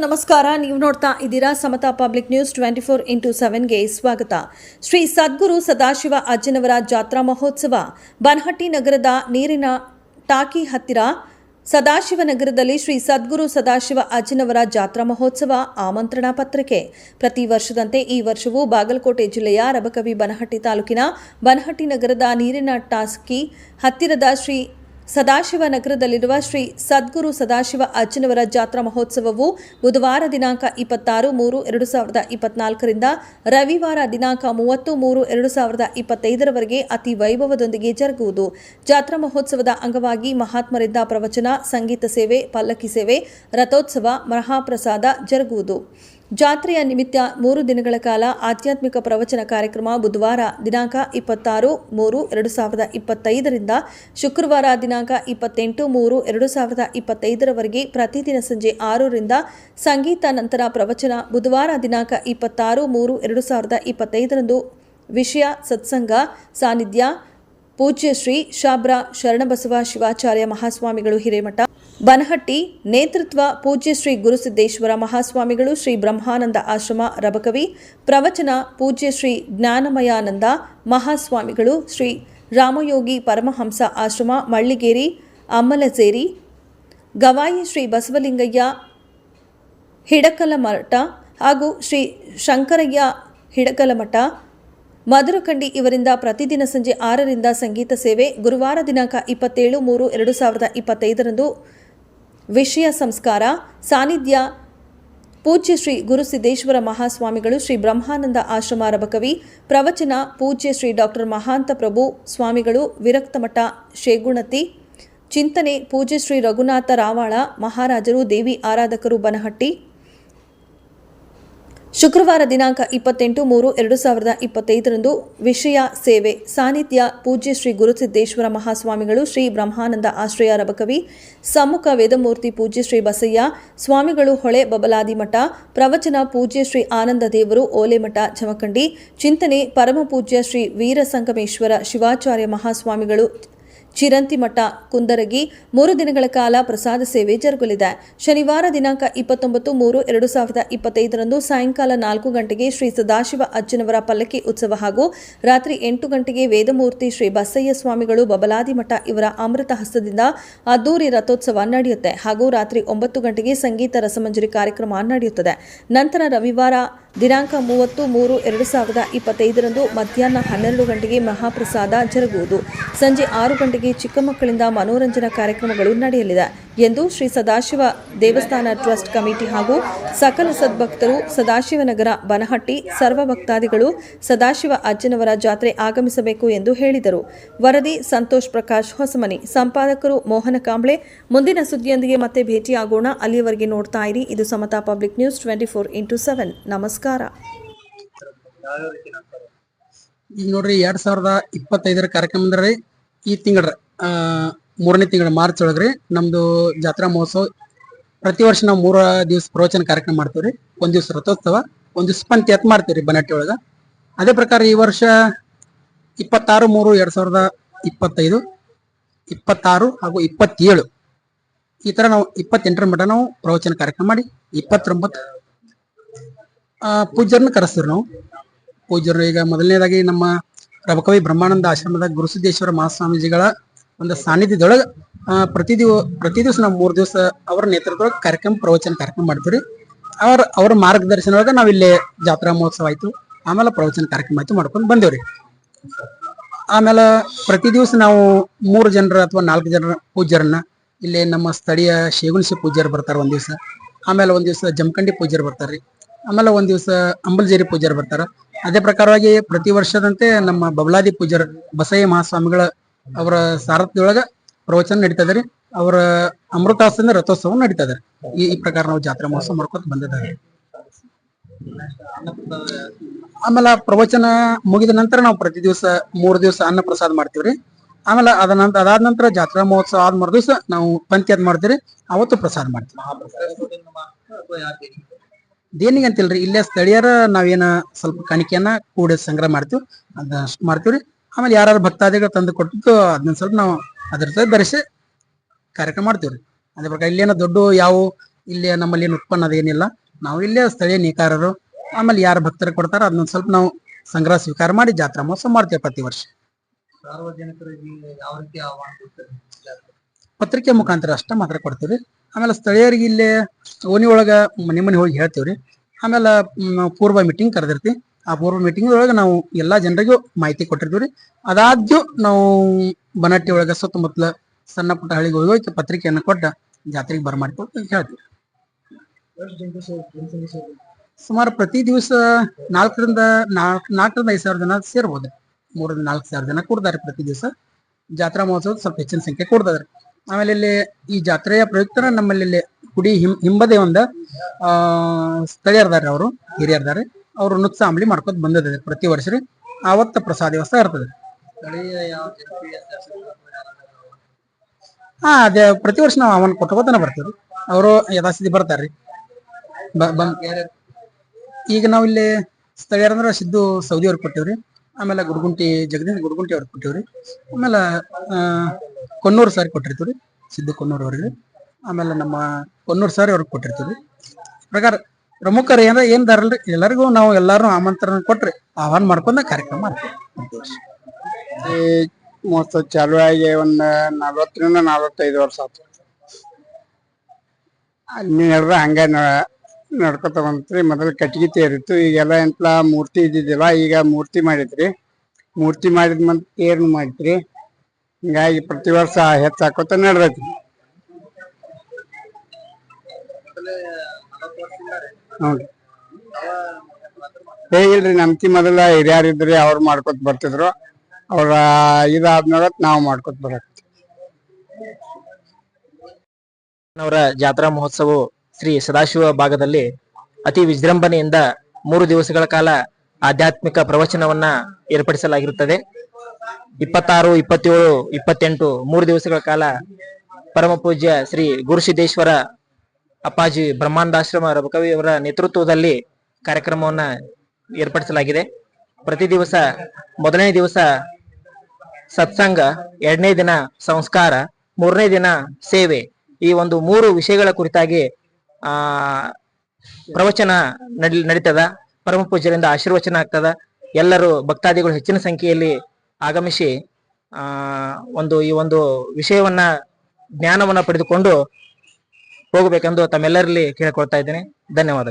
ನಮಸ್ಕಾರ. ನೀವು ನೋಡ್ತಾ ಇದ್ದೀರಾ ಸಮತಾ ಪಬ್ಲಿಕ್ ನ್ಯೂಸ್ 24x7ಗೆ ಸ್ವಾಗತ. ಶ್ರೀ ಸದ್ಗುರು ಸದಾಶಿವ ಅಜ್ಜನವರ ಜಾತ್ರಾ ಮಹೋತ್ಸವ ಬನಹಟ್ಟಿ ನಗರದ ನೀರಿನ ಟಾಕಿ ಹತ್ತಿರ ಸದಾಶಿವನಗರದಲ್ಲಿ ಶ್ರೀ ಸದ್ಗುರು ಸದಾಶಿವ ಅಜ್ಜನವರ ಜಾತ್ರಾ ಮಹೋತ್ಸವ ಆಮಂತ್ರಣ ಪತ್ರಿಕೆ. ಪ್ರತಿ ವರ್ಷದಂತೆ ಈ ವರ್ಷವೂ ಬಾಗಲಕೋಟೆ ಜಿಲ್ಲೆಯ ರಬಕವಿ ಬನಹಟ್ಟಿ ತಾಲೂಕಿನ ಬನಹಟ್ಟಿ ನಗರದ ನೀರಿನ ಟಾಕಿ ಹತ್ತಿರದ ಶ್ರೀ ಸದಾಶಿವನಗರದಲ್ಲಿರುವ ಶ್ರೀ ಸದ್ಗುರು ಸದಾಶಿವ ಅಜ್ಜನವರ ಜಾತ್ರಾ ಮಹೋತ್ಸವವು ಬುಧವಾರ ದಿನಾಂಕ 26/3/2024ರಿಂದ ರವಿವಾರ ದಿನಾಂಕ 30/3/2025ರವರೆಗೆ ಅತಿ ವೈಭವದೊಂದಿಗೆ ಜರುಗುವುದು. ಜಾತ್ರಾ ಮಹೋತ್ಸವದ ಅಂಗವಾಗಿ ಮಹಾತ್ಮರಿಂದ ಪ್ರವಚನ, ಸಂಗೀತ ಸೇವೆ, ಪಲ್ಲಕ್ಕಿ ಸೇವೆ, ರಥೋತ್ಸವ, ಮಹಾಪ್ರಸಾದ ಜರುಗುವುದು. ಜಾತ್ರೆಯ ನಿಮಿತ್ತ 3 ದಿನಗಳ ಕಾಲ ಆಧ್ಯಾತ್ಮಿಕ ಪ್ರವಚನ ಕಾರ್ಯಕ್ರಮ ಬುಧವಾರ ದಿನಾಂಕ 26/3/2025ರಿಂದ ಶುಕ್ರವಾರ ದಿನಾಂಕ 28/3/2025ರವರೆಗೆ ಪ್ರತಿದಿನ ಸಂಜೆ 6ರಿಂದ ಸಂಗೀತ ನಂತರ ಪ್ರವಚನ. ಬುಧವಾರ ದಿನಾಂಕ 26/3/2025ರಂದು ವಿಷಯ ಸತ್ಸಂಗ ಸಾನ್ನಿಧ್ಯ ಪೂಜ್ಯ ಶ್ರೀ ಶಾಬ್ರ ಶರಣಬಸವ ಶಿವಾಚಾರ್ಯ ಮಹಾಸ್ವಾಮಿಗಳು ಹಿರೇಮಠ ಬನಹಟ್ಟಿ ನೇತೃತ್ವ ಪೂಜ್ಯ ಶ್ರೀ ಗುರುಸಿದ್ದೇಶ್ವರ ಮಹಾಸ್ವಾಮಿಗಳು ಶ್ರೀ ಬ್ರಹ್ಮಾನಂದ ಆಶ್ರಮ ರಬಕವಿ ಪ್ರವಚನ ಪೂಜ್ಯ ಶ್ರೀ ಜ್ಞಾನಮಯಾನಂದ ಮಹಾಸ್ವಾಮಿಗಳು ಶ್ರೀ ರಾಮಯೋಗಿ ಪರಮಹಂಸ ಆಶ್ರಮ ಮಳ್ಳಿಗೇರಿ ಅಮ್ಮಲಜೇರಿ ಗವಾಯಿ ಶ್ರೀ ಬಸವಲಿಂಗಯ್ಯ ಹಿಡಕಲಮಠ ಹಾಗೂ ಶ್ರೀ ಶಂಕರಯ್ಯ ಹಿಡಕಲಮಠ ಮಧುರಕಂಡಿ ಇವರಿಂದ ಪ್ರತಿದಿನ ಸಂಜೆ 6ರಿಂದ ಸಂಗೀತ ಸೇವೆ. ಗುರುವಾರ ದಿನಾಂಕ 27/3/2025ರಂದು ವಿಷಯ ಸಂಸ್ಕಾರ ಸಾನ್ನಿಧ್ಯ ಪೂಜ್ಯ ಶ್ರೀ ಗುರುಸಿದ್ದೇಶ್ವರ ಮಹಾಸ್ವಾಮಿಗಳು ಶ್ರೀ ಬ್ರಹ್ಮಾನಂದ ಆಶ್ರಮ ರಬಕವಿ ಪ್ರವಚನ ಪೂಜ್ಯ ಶ್ರೀ ಡಾಕ್ಟರ್ ಮಹಾಂತ ಪ್ರಭು ಸ್ವಾಮಿಗಳು ವಿರಕ್ತಮಠ ಶೇಗುಣತಿ ಚಿಂತನೆ ಪೂಜ್ಯ ಶ್ರೀ ರಘುನಾಥ ರಾವಾಳ ಮಹಾರಾಜರು ದೇವಿ ಆರಾಧಕರು ಬನಹಟ್ಟಿ. ಶುಕ್ರವಾರ ದಿನಾಂಕ 28/3/2025ರಂದು ವಿಷಯ ಸೇವೆ ಸಾನ್ನಿಧ್ಯ ಪೂಜ್ಯ ಶ್ರೀ ಗುರುಸಿದ್ದೇಶ್ವರ ಮಹಾಸ್ವಾಮಿಗಳು ಶ್ರೀ ಬ್ರಹ್ಮಾನಂದ ಆಶ್ರಯ ರಬಕವಿ ಸಮ್ಮುಖ ವೇದಮೂರ್ತಿ ಪೂಜ್ಯ ಶ್ರೀ ಬಸಯ್ಯ ಸ್ವಾಮಿಗಳು ಹೊಳೆ ಬಬಲಾದಿ ಮಠ ಪ್ರವಚನ ಪೂಜ್ಯ ಶ್ರೀ ಆನಂದ ದೇವರು ಓಲೆಮಠ ಜಮಖಂಡಿ ಚಿಂತನೆ ಪರಮ ಪೂಜ್ಯ ಶ್ರೀ ವೀರಸಂಗಮೇಶ್ವರ ಶಿವಾಚಾರ್ಯ ಮಹಾಸ್ವಾಮಿಗಳು ಚಿರಂತಿಮಠ ಕುಂದರಗಿ. 3 ದಿನಗಳ ಕಾಲ ಪ್ರಸಾದ ಸೇವೆ ಜರುಗಲಿದೆ. ಶನಿವಾರ ದಿನಾಂಕ 29/3/2025ರಂದು ಸಾಯಂಕಾಲ 4 ಗಂಟೆಗೆ ಶ್ರೀ ಸದಾಶಿವ ಅಜ್ಜನವರ ಪಲ್ಲಕ್ಕಿ ಉತ್ಸವ ಹಾಗೂ ರಾತ್ರಿ 8 ಗಂಟೆಗೆ ವೇದಮೂರ್ತಿ ಶ್ರೀ ಬಸಯ್ಯ ಸ್ವಾಮಿಗಳು ಬಬಲಾದಿ ಮಠ ಇವರ ಅಮೃತ ಹಸ್ತದಿಂದ ಅದ್ದೂರಿ ರಥೋತ್ಸವ ನಡೆಯುತ್ತೆ ಹಾಗೂ ರಾತ್ರಿ 9 ಗಂಟೆಗೆ ಸಂಗೀತ ರಸಮಂಜರಿ ಕಾರ್ಯಕ್ರಮ ನಡೆಯುತ್ತದೆ. ನಂತರ ರವಿವಾರ ದಿನಾಂಕ 30/3/2025ರಂದು ಮಧ್ಯಾಹ್ನ 12 ಗಂಟೆಗೆ ಮಹಾಪ್ರಸಾದ ಜರುಗುವುದು. ಸಂಜೆ 6 ಗಂಟೆಗೆ ಚಿಕ್ಕ ಮಕ್ಕಳಿಂದ ಮನೋರಂಜನಾ ಕಾರ್ಯಕ್ರಮಗಳು ನಡೆಯಲಿದೆ ಎಂದು ಶ್ರೀ ಸದಾಶಿವ ದೇವಸ್ಥಾನ ಟ್ರಸ್ಟ್ ಕಮಿಟಿ ಹಾಗೂ ಸಕಲ ಸದ್ಭಕ್ತರು ಸದಾಶಿವನಗರ ಬನಹಟ್ಟಿ ಸರ್ವ ಭಕ್ತಾದಿಗಳು ಸದಾಶಿವ ಅಜ್ಜನವರ ಜಾತ್ರೆ ಆಗಮಿಸಬೇಕು ಎಂದು ಹೇಳಿದರು. ವರದಿ ಸಂತೋಷ್ ಪ್ರಕಾಶ್ ಹೊಸಮನಿ, ಸಂಪಾದಕರು ಮೋಹನ ಕಾಂಬ್ಳೆ. ಮುಂದಿನ ಸುದ್ದಿಯೊಂದಿಗೆ ಮತ್ತೆ ಭೇಟಿಯಾಗೋಣ. ಅಲ್ಲಿಯವರೆಗೆ ನೋಡ್ತಾ ಇರಿ ಇದು ಸಮತಾ ಪಬ್ಲಿಕ್ ನ್ಯೂಸ್ 24x7. ನಮಸ್ಕಾರ. ಈಗ ನೋಡ್ರಿ 2025ರ ಕಾರ್ಯಕ್ರಮದಲ್ಲಿ ಈ ತಿಂಗಳ 3ನೇ ತಿಂಗಳ ಮಾರ್ಚ್ ಒಳಗ್ರಿ ನಮ್ದು ಜಾತ್ರಾ ಮಹೋತ್ಸವ. ಪ್ರತಿ ವರ್ಷ ನಾವು 3 ದಿವಸ ಪ್ರವಚನ ಕಾರ್ಯಕ್ರಮ ಮಾಡ್ತೀವ್ರಿ. 1 ದಿವಸ ರಥೋತ್ಸವ, 1 ದಿವಸ ಪಂಚಾಯತ್ ಮಾಡ್ತೀವ್ರಿ ಬನಹಟ್ಟಿ ಒಳಗ. ಅದೇ ಪ್ರಕಾರ ಈ ವರ್ಷ 26/3/2025, 26 ಹಾಗೂ 27 ಈ ತರ ನಾವು 28ರ ಮಟ್ಟ ನಾವು ಪ್ರವಚನ ಕಾರ್ಯಕ್ರಮ ಮಾಡಿ 29 ಪೂಜ್ಯರನ್ನ ಕರೆಸ್ತೀವಿ ನಾವು. ಪೂಜ್ಯರು ಈಗ ಮೊದಲನೇದಾಗಿ ನಮ್ಮ ರಬಕವಿ ಬ್ರಹ್ಮಾನಂದ ಆಶ್ರಮದ ಗುರುಸಿದ್ದೇಶ್ವರ ಮಹಾಸ್ವಾಮೀಜಿಗಳ ಒಂದು ಸಾನ್ನಿಧ್ಯದೊಳಗೆ ಪ್ರತಿ ದಿವಸ ನಾವು 3 ದಿವಸ ಅವರ ನೇತೃತ್ವದೊಳಗೆ ಕಾರ್ಯಕ್ರಮ ಪ್ರವಚನ ಕಾರ್ಯಕ್ರಮ ಮಾಡ್ತೀವಿ. ಅವ್ರ ಮಾರ್ಗದರ್ಶನ ಒಳಗೆ ನಾವ್ ಇಲ್ಲೇ ಜಾತ್ರಾ ಮಹೋತ್ಸವ ಆಯ್ತು, ಆಮೇಲೆ ಪ್ರವಚನ ಕಾರ್ಯಕ್ರಮ ಆಯ್ತು ಮಾಡ್ಕೊಂಡು ಬಂದೇವ್ರಿ. ಆಮೇಲೆ ಪ್ರತಿ ದಿವಸ ನಾವು 3 ಜನರ ಅಥವಾ 4 ಜನರ ಪೂಜ್ಯರನ್ನ ಇಲ್ಲಿ ನಮ್ಮ ಸ್ಥಳೀಯ ಶೇಗುಣಿಸಿ ಪೂಜ್ಯರು ಬರ್ತಾರೆ 1 ದಿವಸ, ಆಮೇಲೆ 1 ದಿವಸ ಜಮಖಂಡಿ ಪೂಜ್ಯರು ಬರ್ತಾರ್ರಿ, ಆಮೇಲೆ 1 ದಿವಸ ಅಂಬಲಜೇರಿ ಪೂಜ್ಯರು ಬರ್ತಾರ. ಅದೇ ಪ್ರಕಾರವಾಗಿ ಪ್ರತಿ ವರ್ಷದಂತೆ ನಮ್ಮ ಬಬಲಾದಿ ಪೂಜ್ಯರ ಬಸಯ್ಯ ಮಹಾಸ್ವಾಮಿಗಳ ಅವರ ಸಾರಥ್ಯದೊಳಗ ಪ್ರವಚನ ನಡೀತದ್ರಿ. ಅವರ ಅಮೃತಾಸನ ರಥೋತ್ಸವ ನಡೀತದ್ರಿ. ಈ ಪ್ರಕಾರ ನಾವು ಜಾತ್ರಾ ಮಹೋತ್ಸವ ಮಾಡ್ಕೊತ ಬಂದಿದ್ದಾರೆ. ಆಮೇಲೆ ಪ್ರವಚನ ಮುಗಿದ ನಂತರ ನಾವು ಪ್ರತಿ ದಿವಸ 3 ದಿವಸ ಅನ್ನ ಪ್ರಸಾದ ಮಾಡ್ತೀವ್ರಿ. ಆಮೇಲೆ ಅದಾದ ನಂತರ ಜಾತ್ರಾ ಮಹೋತ್ಸವ ಆದ ಮರು ದಿವಸ ನಾವು ಪಂಚಾಯತ್ ಮಾಡ್ತೀವಿ. ಅವತ್ತು ಪ್ರಸಾದ ಮಾಡ್ತೀವಿ. ದೇನಿಗೆ ಅಂತಿಲ್ರಿ, ಇಲ್ಲೇ ಸ್ಥಳೀಯರ ನಾವೇನ ಸ್ವಲ್ಪ ಕಾಣಿಕೆಯನ್ನ ಕೂಡಿ ಸಂಗ್ರಹ ಮಾಡ್ತೀವಿ, ಅದಷ್ಟು ಮಾಡ್ತೀವ್ರಿ. ಆಮೇಲೆ ಯಾರು ಭಕ್ತಾದಿಗಳು ತಂದು ಕೊಟ್ಟಿದ್ದು ಅದನ್ನ ಸ್ವಲ್ಪ ನಾವು ಅದ್ರ ಜೊತೆ ಬೆರೆಸಿ ಕಾರ್ಯಕ್ರಮ ಮಾಡ್ತೀವ್ರಿ. ಅದೇ ಪ್ರಕಾರ ಇಲ್ಲೇನ ದೊಡ್ಡ ಯಾವ ಇಲ್ಲಿ ನಮ್ಮಲ್ಲಿ ಏನು ಉತ್ಪನ್ನ ಅದೇನಿಲ್ಲ. ನಾವು ಇಲ್ಲೇ ಸ್ಥಳೀಯ ನೇಕಾರರು, ಆಮೇಲೆ ಯಾರು ಭಕ್ತರು ಕೊಡ್ತಾರೋ ಅದನ್ನ ಸ್ವಲ್ಪ ನಾವು ಸಂಗ್ರಹ ಸ್ವೀಕಾರ ಮಾಡಿ ಜಾತ್ರಾ ಮಹೋತ್ಸವ ಮಾಡ್ತೇವೆ ಪ್ರತಿ ವರ್ಷ. ಸಾರ್ವಜನಿಕರಿಗೆ ಯಾವ ರೀತಿ ಆಹ್ವಾನ ಕೊಡ್ತಾರೆ? ಪತ್ರಿಕೆ ಮುಖಾಂತರ ಅಷ್ಟೇ ಮಾತ್ರ ಕೊಡ್ತೀವಿ. ಆಮೇಲೆ ಸ್ಥಳೀಯರಿಗೆ ಇಲ್ಲೇ ಓಣಿ ಒಳಗ ಮನೆ ಹೋಗಿ ಹೇಳ್ತೀವ್ರಿ. ಆಮೇಲೆ ಪೂರ್ವ ಮೀಟಿಂಗ್ ಕರೆದಿರ್ತೀವಿ. ಆ ಪೂರ್ವ ಮೀಟಿಂಗ್ ಒಳಗೆ ನಾವು ಎಲ್ಲಾ ಜನರಿಗೂ ಮಾಹಿತಿ ಕೊಟ್ಟಿರ್ತೀವ್ರಿ. ಅದಾದ್ಯೂ ನಾವು ಬನಟ್ಟಿ ಒಳಗ ಸುತ್ತಮುತ್ತಲ ಸಣ್ಣ ಪುಟ್ಟ ಹಳ್ಳಿಗೆ ಹೋಗಿ ಪತ್ರಿಕೆಯನ್ನು ಕೊಟ್ಟ ಜಾತ್ರೆಗೆ ಬರಮಾಡಿಕೊಟ್ಟು ಹೇಳ್ತೀವಿ. ಸುಮಾರು ಪ್ರತಿ ದಿವಸ 4ರಿಂದ 5,000 ಜನ ಸೇರ್ಬೋದು. 3ರಿಂದ 4,000 ಜನ ಕೂಡ್ತಾರೆ ಪ್ರತಿ ದಿವಸ. ಜಾತ್ರಾ ಮಹೋತ್ಸವ ಸ್ವಲ್ಪ ಹೆಚ್ಚಿನ ಸಂಖ್ಯೆ ಕೂಡ್ತದ್ರಿ. ಆಮೇಲೆ ಇಲ್ಲಿ ಈ ಜಾತ್ರೆಯ ಪ್ರಯುಕ್ತರ ನಮ್ಮಲ್ಲಿ ಇಲ್ಲಿ ಗುಡಿ ಹಿಂಬದಿ ಒಂದ ಸ್ಥಳೀಯರ್ದಾರೆ, ಅವರು ಹಿರಿಯರ್ದಾರೆ, ಅವರು ನುಚ್ಚ ಅಂಬ್ಲಿ ಮಾಡ್ಕೊತ ಬಂದಿದ್ದಾರೆ ಪ್ರತಿ ವರ್ಷ ರೀ. ಆವತ್ತ ಪ್ರಸಾದ ವ್ಯವಸ್ಥೆ ಇರ್ತದೆ. ಸ್ಥಳೀಯ ಯಾವ ಜನಪ್ರಿಯ ಶಾಸಕರು ಅದೇ ಪ್ರತಿ ವರ್ಷ ನಾವು ಅವನ್ ಕೊಟ್ಕೋತಾನೆ ಬರ್ತೀವಿ. ಅವರು ಯಥಾಸ್ಥಿತಿ ಬರ್ತಾರ್ರಿ. ಈಗ ನಾವು ಇಲ್ಲಿ ಸ್ಥಳೀಯರಂದ್ರ ಸಿದ್ದು ಸೌದಿ ಅವ್ರಿಗೆ ಕೊಟ್ಟಿವ್ರಿ. ಆಮೇಲೆ ಜಗದೀಶ್ ಗುಡ್ಗುಂಟಿ ಅವ್ರಿಗೆ ಕೊಟ್ಟಿವ್ರಿ. ಆಮೇಲೆ ಕೊನ್ನೂರು ಸಾರಿ ಕೊಟ್ಟಿರ್ತೀವ್ರಿ, ಸಿದ್ದು ಕೊನ್ನೂರು ಅವ್ರಿಗೆ. ಆಮೇಲೆ ನಮ್ಮ ಕೊನ್ನೂರು ಸಾರಿ ಅವ್ರಿಗೆ ಕೊಟ್ಟಿರ್ತೀವ್ರಿ. ಪ್ರಕಾರ ಪ್ರಮುಖರು ಏನ್ ದಾರಲ್ರಿ, ಎಲ್ಲರಿಗೂ ನಾವು ಎಲ್ಲಾರು ಆಮಂತ್ರಣ ಕೊಟ್ರಿ ಆಹ್ವಾನ ಮಾಡ್ಕೊಂಡ ಕಾರ್ಯಕ್ರಮ ಮಾಡ್ತೀವಿ ಪ್ರತಿ ವರ್ಷ. ಈ ಮಹೋತ್ಸವ ಚಾಲು ಆಗಿ ಒಂದ್ 40ರಿಂದ 45 ವರ್ಷ ಆಯ್ತು. ಅಲ್ಲಿ ನಡೆದ ಹಂಗ ನಡ್ಕೊತ ಬಂತ್ರಿ. ಮೊದಲು ಕಟ್ಟಿಗೆ ತೇರಿತ್ತು, ಈಗೆಲ್ಲ ಎಂಟ್ಲ ಮೂರ್ತಿ ಇದ್ದಿದ್ದಿಲ್ಲ, ಈಗ ಮೂರ್ತಿ ಮಾಡಿದ್ರಿ. ಮೂರ್ತಿ ಮಾಡಿದ ಮಂತ್ ತೇರ್ನು ಮಾಡಿದ್ರಿ. ಹಿಂಗಾಗಿ ಪ್ರತಿ ವರ್ಷ ಹೆಚ್ಚಾಕೋತ ನಡ್ದೈತಿ. ಹೌದ್ರಿ. ಇಲ್ರಿ, ನಮ್ಕಿ ಮೊದಲ ಹಿರಿಯರ್ ಇದ್ರಿ, ಅವ್ರು ಮಾಡ್ಕೊತ ಬರ್ತಿದ್ರು. ಅವ್ರ ಇದಾದ್ಮೇಲೆ ನಾವು ಮಾಡ್ಕೊತ ಬರಕ್. ಅವರ ಜಾತ್ರಾ ಮಹೋತ್ಸವ ಶ್ರೀ ಸದಾಶಿವ ಭಾಗದಲ್ಲಿ ಅತಿ ವಿಜೃಂಭಣೆಯಿಂದ 3 ದಿವಸಗಳ ಕಾಲ ಆಧ್ಯಾತ್ಮಿಕ ಪ್ರವಚನವನ್ನ ಏರ್ಪಡಿಸಲಾಗಿರುತ್ತದೆ. 26, 27, 28 3 ದಿವಸಗಳ ಕಾಲ ಪರಮ ಪೂಜ್ಯ ಶ್ರೀ ಗುರುಸಿದ್ದೇಶ್ವರ ಅಪ್ಪಾಜಿ ಬ್ರಹ್ಮಾನಂದಾಶ್ರಮ ರಬಕವಿ ಅವರ ನೇತೃತ್ವದಲ್ಲಿ ಕಾರ್ಯಕ್ರಮವನ್ನ ಏರ್ಪಡಿಸಲಾಗಿದೆ. ಪ್ರತಿ ದಿವಸ ಮೊದಲನೇ ದಿವಸ ಸತ್ಸಂಗ, 2ನೇ ದಿನ ಸಂಸ್ಕಾರ, 3ನೇ ದಿನ ಸೇವೆ, ಈ ಒಂದು 3 ವಿಷಯಗಳ ಕುರಿತಾಗಿ ಪ್ರವಚನ ನಡೀತದ. ಪರಮ ಪೂಜ್ಯರಿಂದ ಆಶೀರ್ವಚನ ಆಗ್ತದ. ಎಲ್ಲರೂ ಭಕ್ತಾದಿಗಳು ಹೆಚ್ಚಿನ ಸಂಖ್ಯೆಯಲ್ಲಿ ಆಗಮಿಸಿ ಈ ಒಂದು ವಿಷಯವನ್ನ ಜ್ಞಾನವನ್ನ ಪಡೆದುಕೊಂಡು ಹೋಗಬೇಕೆಂದು ತಮ್ಮೆಲ್ಲರಲ್ಲಿ ಕೇಳಿಕೊಳ್ತಾ ಇದ್ದೇನೆ. ಧನ್ಯವಾದಗಳು.